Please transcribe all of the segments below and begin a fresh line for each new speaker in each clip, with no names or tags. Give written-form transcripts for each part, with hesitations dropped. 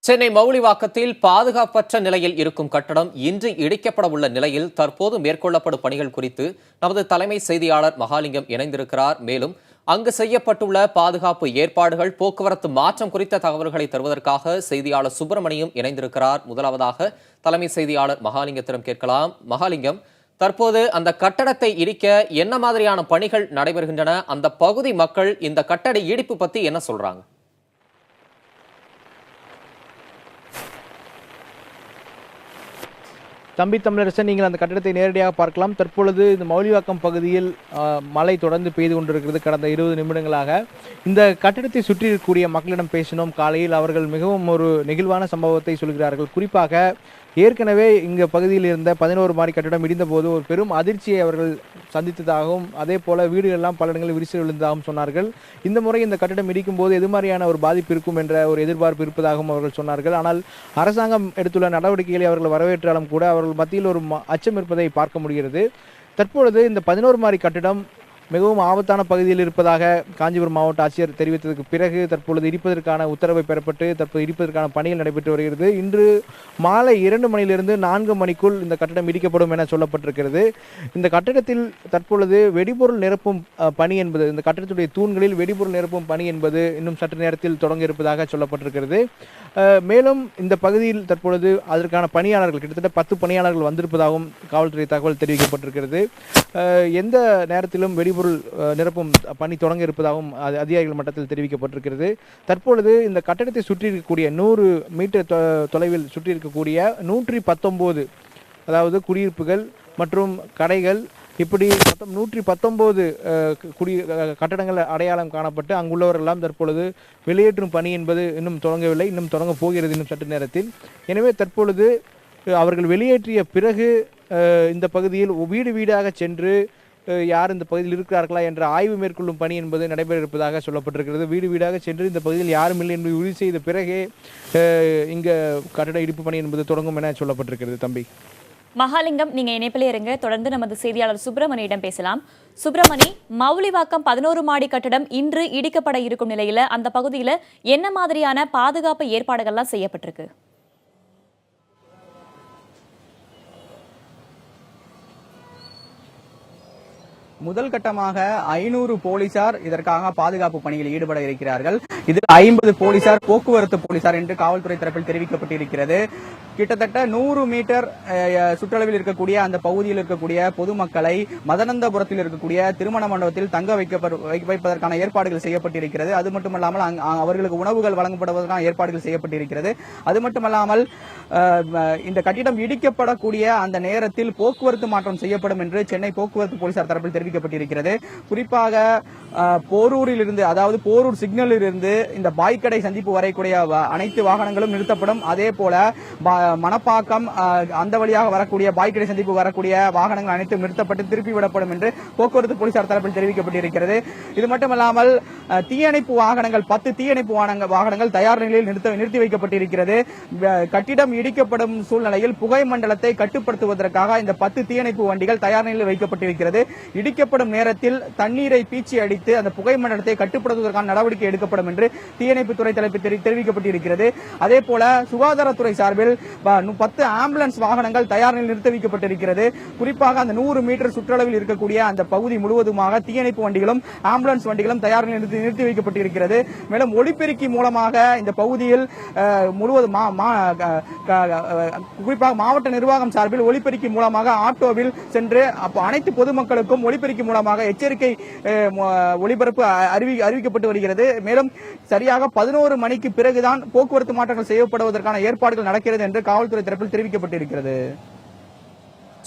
சென்னை மவுலிவாக்கத்தில் பாதுகாப்பற்ற நிலையில் இருக்கும் கட்டடம் இன்று இடிக்கப்பட உள்ள நிலையில் தற்போது மேற்கொள்ளப்படும் பணிகள் குறித்து நமது தலைமை செய்தியாளர் மகாலிங்கம் இணைந்திருக்கிறார். மேலும் அங்கு செய்யப்பட்டுள்ள பாதுகாப்பு ஏற்பாடுகள், போக்குவரத்து மாற்றம் குறித்த தகவல்களை தருவதற்காக செய்தியாளர் சுப்பிரமணியம் இணைந்திருக்கிறார். முதலாவதாக தலைமை செய்தியாளர் மகாலிங்கத்திடம் கேட்கலாம். மகாலிங்கம், தற்போது அந்த கட்டடத்தை இடிக்க என்ன மாதிரியான பணிகள் நடைபெறுகின்றன? அந்த பகுதி மக்கள் இந்த கட்டட இடிப்பு பத்தி என்ன சொல்றாங்க?
தம்பி தமிழரசன், நீங்கள் அந்த கட்டடத்தை நேரடியாக பார்க்கலாம். தற்பொழுது இந்த மவுலிவாக்கம் பகுதியில் மழை தொடர்ந்து பெய்து கொண்டிருக்கிறது. கடந்த 20 நிமிடங்களாக இந்த கட்டடத்தை சுற்றி இருக்கக்கூடிய மக்களிடம் பேசினோம். காலையில் அவர்கள் மிகவும் ஒரு நெகிழ்வான சம்பவத்தை சொல்கிறார்கள். குறிப்பாக ஏற்கனவே இங்கே பகுதியில் இருந்த 11 மாடி கட்டடம் இடிந்தபோது ஒரு பெரும் அதிர்ச்சியை அவர்கள் சந்தித்ததாகவும், அதே போல வீடுகளெல்லாம் பல இடங்களில் விரிசல் விழுந்ததாகவும் சொன்னார்கள். இந்த முறை இந்த கட்டடம் இடிக்கும் போது எது மாதிரியான ஒரு பாதிப்பு இருக்கும் என்ற ஒரு எதிர்பார்ப்பு இருப்பதாகவும் அவர்கள் சொன்னார்கள். ஆனால் அரசாங்கம் எடுத்துள்ள நடவடிக்கைகளை அவர்கள் வரவேற்றாலும் கூட அவர்கள் மத்தியில் ஒரு அச்சம் இருப்பதை பார்க்க முடிகிறது. தற்பொழுது இந்த 11 மாடி கட்டிடம் மிகவும் ஆபத்தான பகுதியில் இருப்பதாக காஞ்சிபுரம் மாவட்ட ஆட்சியர் தெரிவித்ததற்கு பிறகு தற்பொழுது இடிப்பதற்கான உத்தரவை பெறப்பட்டு தற்போது இடிப்பதற்கான பணிகள் நடைபெற்று வருகிறது. இன்று மாலை 2 மணியிலிருந்து 4 மணிக்குள் இந்த கட்டடம் இடிக்கப்படும் என சொல்லப்பட்டிருக்கிறது. இந்த கட்டடத்தில் தற்பொழுது வெடிபொருள் நிரப்பும் பணி என்பது, இந்த கட்டடத்துடைய தூண்களில் வெடிபொருள் நிரப்பும் பணி என்பது இன்னும் சற்று நேரத்தில் தொடங்க இருப்பதாக சொல்லப்பட்டிருக்கிறது. மேலும் இந்த பகுதியில் தற்பொழுது அதற்கான பணியாளர்கள் கிட்டத்தட்ட 10 பணியாளர்கள் வந்திருப்பதாகவும் காவல்துறை தகவல் தெரிவிக்கப்பட்டிருக்கிறது. எந்த நேரத்திலும் வெடிபொருள் நிரப்பும் பணி தொடங்க இருப்பதாகவும் அதிகாரிகள் மட்டத்தில் தெரிவிக்கப்பட்டிருக்கிறது. தற்பொழுது இந்த கட்டடத்தை சுற்றி இருக்கக்கூடிய 100 மீட்டர் தொலைவில் சுற்றி இருக்கக்கூடிய 119, அதாவது குடியிருப்புகள் மற்றும் கடைகள், இப்படி மொத்தம் 119 கட்டடங்கள் அடையாளம் காணப்பட்டு அங்குள்ளவரெல்லாம் தற்பொழுது வெளியேற்றும் பணி என்பது இன்னும் தொடங்கவில்லை. இன்னும் தொடங்க போகிறது இன்னும் சற்று நேரத்தில். எனவே தற்பொழுது அவர்கள் வெளியேற்றிய பிறகு இந்த பகுதியில் வீடு வீடாக சென்று யார் இந்த பகுதியில் இருக்கிறார்களா என்ற ஆய்வு மேற்கொள்ளும் பணி என்பது நடைபெற இருப்பதாக சொல்லப்பட்டிருக்கிறது. வீடு வீடாக சென்று இந்த பகுதியில் யாரும் இல்லை என்று உறுதி செய்த பிறகே இங்கே கட்டட இடிப்பு பணி என்பது தொடங்கும் என சொல்லப்பட்டிருக்கிறது. தம்பி
மகாலிங்கம், நீங்க இணைப்பிலே இருங்க. தொடர்ந்து நமது செய்தியாளர் சுப்பிரமணியிடம் பேசலாம். சுப்பிரமணி, மவுலிவாக்கம் 11 மாடி கட்டடம் இன்று இடிக்கப்பட இருக்கும் நிலையில அந்த பகுதியில என்ன மாதிரியான பாதுகாப்பு ஏற்பாடுகள்லாம் செய்யப்பட்டிருக்கு?
முதல் கட்டமாக 500 போலீசார் இதற்காக பாதுகாப்பு பணியில் ஈடுபட இருக்கிறார்கள். இதில் 50 போலீசார் போக்குவரத்து போலீசார் என்று காவல்துறை தரப்பில் தெரிவிக்கப்பட்டிருக்கிறது. கிட்டத்தட்ட 100 மீட்டர் சுற்றளவில் இருக்கக்கூடிய அந்த பகுதியில் இருக்கக்கூடிய பொதுமக்களை மதனந்தபுரத்தில் இருக்கக்கூடிய திருமண மண்டபத்தில் தங்க வைப்பதற்கான ஏற்பாடுகள் செய்யப்பட்டிருக்கிறது. அது மட்டுமல்லாமல் அவர்களுக்கு உணவுகள் வழங்கப்படுவதற்கான ஏற்பாடுகள் செய்யப்பட்டிருக்கிறது. அது மட்டுமல்லாமல் இந்த கட்டிடம் இடிக்கப்படக்கூடிய அந்த நேரத்தில் போக்குவரத்து மாற்றம் செய்யப்படும் என்று சென்னை போக்குவரத்து போலீசார் தரப்பில் தெரிவிக்கப்பட்டிருக்கிறது. குறிப்பாக போரூரில் இருந்து, அதாவது போரூர் சிக்னலில் இருந்து இந்த பாய்க்கடை சந்திப்பு வரைக்கூடிய அனைத்து வாகனங்களும் நிறுத்தப்படும். அதே போல மணப்பாக்கம் அந்த வழியாக வரக்கூடிய பாய்க்கடை சந்திப்பு வரக்கூடிய வாகனங்கள் அனைத்தும் நிறுத்தப்பட்டு திருப்பி விடப்படும் என்று போக்குவரத்து போலீசார் தரப்பில் தெரிவிக்கப்பட்டிருக்கிறது. இது மட்டுமல்லாமல் தீயணைப்பு வாகனங்கள் 10 தீயணைப்பு வாகனங்கள் தயார் நிலையில் நிறுத்தி வைக்கப்பட்டிருக்கிறது. கட்டிடம் இடிக்கப்படும் சூழ்நிலையில் புகை மண்டலத்தை கட்டுப்படுத்துவதற்காக இந்த 10 தீயணைப்பு வண்டிகள் தயார் நிலையில் வைக்கப்பட்டிருக்கிறது. இடிக்கப்படும் நேரத்தில் தண்ணீரை பீச்சி அடித்து அந்த புகை மண்டலத்தை கட்டுப்படுத்துவதற்கான நடவடிக்கை எடுக்கப்படும் என்று தீயணைப்புத்துறை தரப்பில் தெரிவிக்கப்பட்டிருக்கிறது. அதே போல சுகாதாரத்துறை சார்பில் 10 ஆம்புலன்ஸ் வாகனங்கள் தயார் நிலையில் நிறுத்தி வைக்கப்பட்டிருக்கிறது. குறிப்பாக அந்த 100 மீட்டர் சுற்றளவில் இருக்கக்கூடிய அந்த பகுதி முழுவதுமாக தீயணைப்பு வண்டிகளும் ஆம்புலன்ஸ் வண்டிகளும் தயார் நிலையில் நிறுத்தி வைக்கப்பட்டிருக்கிறது. மேலும் ஒலிபெருக்கி மூலமாக இந்த பகுதியில் முழுவதும் குறிப்பாக மாவட்ட நிர்வாகம் சார்பில் ஒலிபெருக்கி மூலமாக ஆட்டோவில் சென்று அனைத்து பொதுமக்களுக்கும் ஒலிபெருக்கி மூலமாக எச்சரிக்கை ஒலிபரப்பு அறிவிக்கப்பட்டு வருகிறது. மேலும் சரியாக 11 மணிக்கு பிறகுதான் போக்குவரத்து மாற்றங்கள் செய்யப்படுவதற்கான ஏற்பாடுகள் நடக்கிறது என்று காவல்துறை தரப்பில் தெரிவிக்கப்பட்டிருக்கிறது.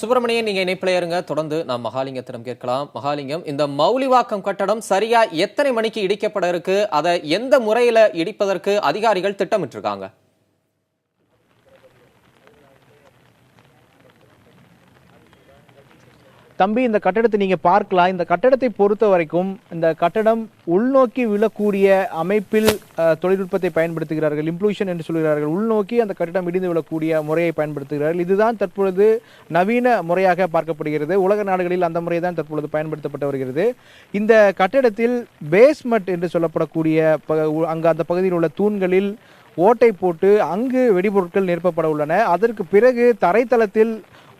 சுப்பிரமணியன், நீங்க இணைப்பிலே இருங்க. தொடர்ந்து நாம் மகாலிங்கத்திடம் கேட்கலாம். மகாலிங்கம், இந்த மவுலிவாக்கம் கட்டடம் சரியா எத்தனை மணிக்கு இடிக்கப்பட இருக்கு? அதை எந்த முறையில இடிப்பதற்கு அதிகாரிகள் திட்டமிட்டிருக்காங்க?
தம்பி, இந்த கட்டடத்தை நீங்க பார்க்கலாம். இந்த கட்டடத்தை பொறுத்த வரைக்கும் இந்த கட்டடம் உள்நோக்கி விழக்கூடிய அமைப்பில் தொழில்நுட்பத்தை பயன்படுத்துகிறார்கள். இம்ப்ளூஷன் என்று சொல்கிறார்கள். உள்நோக்கி அந்த கட்டடம் இடிந்து விழக்கூடிய முறையை பயன்படுத்துகிறார்கள். இதுதான் தற்பொழுது நவீன முறையாக பார்க்கப்படுகிறது. உலக நாடுகளில் அந்த முறை தான் தற்பொழுது பயன்படுத்தப்பட்டு வருகிறது. இந்த கட்டடத்தில் பேஸ்மெண்ட் என்று சொல்லப்படக்கூடிய அங்கு அந்த பகுதியில் உள்ள தூண்களில் ஓட்டை போட்டு அங்கு வெடிபொருட்கள் நிரப்பப்பட உள்ளன. அதற்கு பிறகு தரைத்தளத்தில்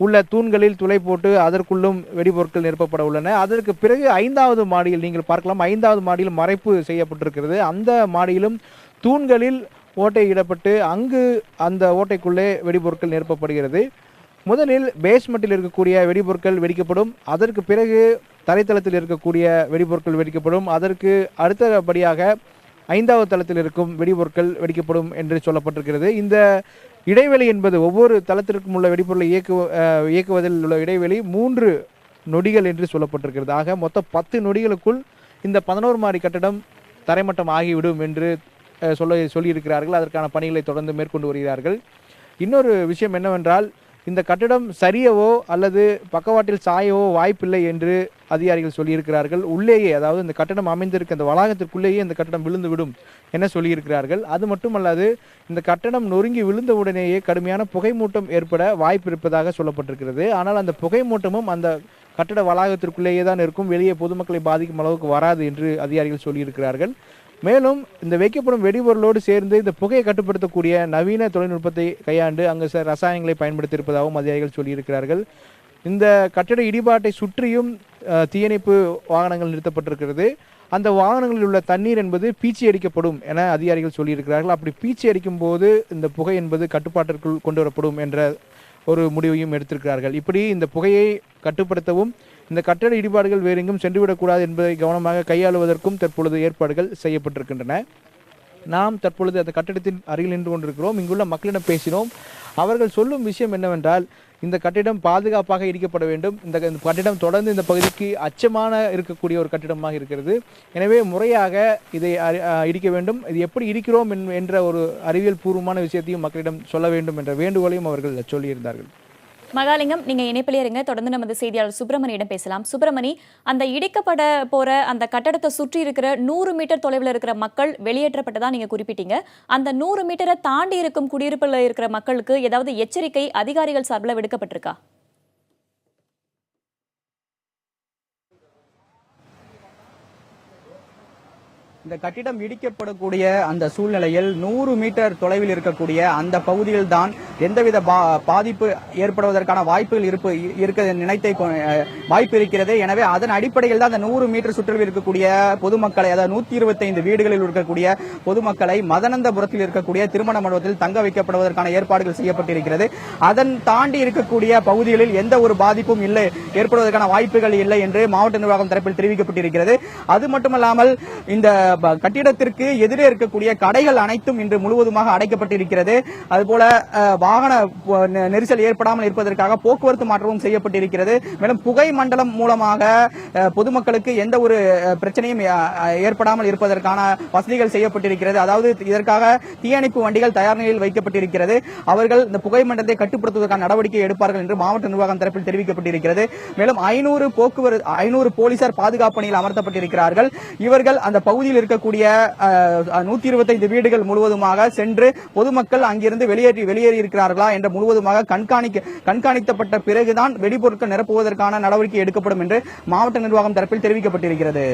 உள்ள தூண்களில் துளை போட்டு அதற்குள்ளும் வெடிபொருட்கள் நிரப்பப்பட உள்ளன. அதற்கு பிறகு 5வது மாடியில் நீங்கள் பார்க்கலாம், 5வது மாடியில் மறைப்பு செய்யப்பட்டிருக்கிறது. அந்த மாடியிலும் தூண்களில் ஓட்டை இடப்பட்டு அங்கு அந்த ஓட்டைக்குள்ளே வெடிபொருட்கள் நிரப்பப்படுகிறது. முதலில் பேஸ்மெண்ட்டில் இருக்கக்கூடிய வெடிபொருட்கள் வெடிக்கப்படும். அதற்கு பிறகு தரைத்தளத்தில் இருக்கக்கூடிய வெடிபொருட்கள் வெடிக்கப்படும். அதற்கு அடுத்தபடியாக 5வது தளத்தில் இருக்கும் வெடிபொருட்கள் வெடிக்கப்படும் என்று சொல்லப்பட்டிருக்கிறது. இந்த இடைவெளி என்பது ஒவ்வொரு தளத்திற்கும் உள்ள வெடிபொருளை இயக்குவதில் உள்ள இடைவெளி 3 நொடிகள் என்று சொல்லப்பட்டிருக்கிறது. ஆக மொத்தம் 10 நொடிகளுக்குள் இந்த 11 மாடி கட்டடம் தரைமட்டம் ஆகிவிடும் என்று சொல்லியிருக்கிறார்கள். அதற்கான பணிகளை தொடர்ந்து மேற்கொண்டு வருகிறார்கள். இன்னொரு விஷயம் என்னவென்றால், இந்த கட்டடம் சரியவோ அல்லது பக்கவாட்டில் சாயவோ வாய்ப்பில்லை என்று அதிகாரிகள் சொல்லியிருக்கிறார்கள். உள்ளேயே, அதாவது இந்த கட்டடம் அமைந்திருக்க அந்த வளாகத்திற்குள்ளேயே இந்த கட்டடம் விழுந்துவிடும் என சொல்லியிருக்கிறார்கள். அது மட்டுமல்லாது, இந்த கட்டடம் நொறுங்கி விழுந்த உடனேயே கடுமையான புகைமூட்டம் ஏற்பட வாய்ப்பு இருப்பதாக சொல்லப்பட்டிருக்கிறது. ஆனால் அந்த புகைமூட்டமும் அந்த கட்டட வளாகத்திற்குள்ளேயே தான் இருக்கும், வெளியே பொதுமக்களை பாதிக்கும் அளவுக்கு வராது என்று அதிகாரிகள் சொல்லியிருக்கிறார்கள். மேலும் இந்த வைக்கப்படும் வெடிபொருளோடு சேர்ந்து இந்த புகையை கட்டுப்படுத்தக்கூடிய நவீன தொழில்நுட்பத்தை கையாண்டு அங்கு ரசாயனங்களை பயன்படுத்தியிருப்பதாகவும் அதிகாரிகள் சொல்லியிருக்கிறார்கள். இந்த கட்டட இடிபாட்டை சுற்றியும் தீயணைப்பு வாகனங்கள் நிறுத்தப்பட்டிருக்கிறது. அந்த வாகனங்களில் உள்ள தண்ணீர் என்பது பீச்சி அடிக்கப்படும் என அதிகாரிகள் சொல்லியிருக்கிறார்கள். அப்படி பீச்சி அடிக்கும் போது இந்த புகை என்பது கட்டுப்பாட்டிற்குள் கொண்டு வரப்படும் என்ற ஒரு முடிவையும் எடுத்திருக்கிறார்கள். இப்படி இந்த புகையை கட்டுப்படுத்தவும் இந்த கட்டட இடிபாடுகள் வேறு எங்கும் சென்றுவிடக்கூடாது என்பதை கவனமாக கையாளுவதற்கும் தற்பொழுது ஏற்பாடுகள் செய்யப்பட்டிருக்கின்றன. நாம் தற்பொழுது அந்த கட்டிடத்தின் அருகில் நின்று கொண்டிருக்கிறோம். இங்குள்ள மக்களிடம் பேசினோம். அவர்கள் சொல்லும் விஷயம் என்னவென்றால், இந்த கட்டிடம் பாதுகாப்பாக இடிக்கப்பட வேண்டும். இந்த கட்டிடம் தொடர்ந்து இந்த பகுதிக்கு அச்சமான இருக்கக்கூடிய ஒரு கட்டிடமாக இருக்கிறது. எனவே முறையாக இதை இடிக்க வேண்டும். இது எப்படி இடிக்கிறோம் என்ற ஒரு அறிவியல் பூர்வமான விஷயத்தையும் மக்களிடம் சொல்ல வேண்டும் என்ற வேண்டுகோளையும் அவர்கள் சொல்லியிருந்தார்கள்.
மகாலிங்கம், நீங்க இணைப்பிலே இருங்க. தொடர்ந்து நமது செய்தியாளர் சுப்பிரமணியிடம் பேசலாம். சுப்பிரமணி, அந்த இடிக்கப்பட போற அந்த கட்டடத்தை சுற்றி இருக்கிற 100 மீட்டர் தொலைவில் இருக்கிற மக்கள் வெளியேற்றப்பட்டதா நீங்க குறிப்பிட்டீங்க. அந்த 100 மீட்டரை தாண்டி இருக்கும் குடியிருப்புல இருக்கிற மக்களுக்கு ஏதாவது எச்சரிக்கை அதிகாரிகள் சார்பில் விடுக்கப்பட்டிருக்கா?
இந்த கட்டிடம் இடிக்கப்படக்கூடிய அந்த சூழ்நிலையில் 100 மீட்டர் தொலைவில் இருக்கக்கூடிய அந்த பகுதியில் தான் எந்தவித பாதிப்பு ஏற்படுவதற்கான வாய்ப்புகள் இருக்க நினைத்தை வாய்ப்பு இருக்கிறது. எனவே அதன் அடிப்படையில் தான் அந்த 100 மீட்டர் சுற்றில் இருக்கக்கூடிய பொதுமக்களை, அதாவது 125 வீடுகளில் இருக்கக்கூடிய பொதுமக்களை மதனந்தபுரத்தில் இருக்கக்கூடிய திருமண மண்டபத்தில் தங்க வைக்கப்படுவதற்கான ஏற்பாடுகள் செய்யப்பட்டிருக்கிறது. அதன் தாண்டி இருக்கக்கூடிய பகுதிகளில் எந்த ஒரு பாதிப்பும் இல்லை, ஏற்படுவதற்கான வாய்ப்புகள் இல்லை என்று மாவட்ட நிர்வாகம் தரப்பில் தெரிவிக்கப்பட்டிருக்கிறது. அது மட்டுமல்லாமல் இந்த கட்டிடத்திற்கு எதிரே இருக்கக்கூடிய கடைகள் அனைத்தும் இன்று முழுவதுமாக அடைக்கப்பட்டிருக்கிறது. அதுபோல வாகன நெரிசல் ஏற்படாமல் இருப்பதற்காக போக்குவரத்து மாற்றமும் செய்யப்பட்டிருக்கிறது. மேலும் புகை மண்டலம் மூலமாக பொதுமக்களுக்கு எந்த ஒரு பிரச்சனையும் ஏற்படாமல் இருப்பதற்கான வசதிகள் செய்யப்பட்டிருக்கிறது. அதாவது இதற்காக தீயணைப்பு வண்டிகள் தயார் நிலையில் வைக்கப்பட்டிருக்கிறது. அவர்கள் இந்த புகை மண்டலத்தை கட்டுப்படுத்துவதற்கான நடவடிக்கை எடுப்பார்கள் என்று மாவட்ட நிர்வாகம் தரப்பில் தெரிவிக்கப்பட்டிருக்கிறது. மேலும் 500 போலீசார் பாதுகாப்பு பணியில் அமர்த்தப்பட்டிருக்கிறார்கள். இவர்கள் அந்த பகுதியில் இருக்கக்கூடிய 125 வீடுகள் முழுவதுமாக சென்று பொதுமக்கள் அங்கிருந்து வெளியேறி இருக்கிறார்களா என்ற முழுவதுமாக கண்காணிக்கப்பட்ட பிறகுதான் வெடிபொருட்கள் நிரப்புவதற்கான நடவடிக்கை எடுக்கப்படும் என்று மாவட்ட நிர்வாகம் தரப்பில் தெரிவிக்கப்பட்டிருக்கிறது.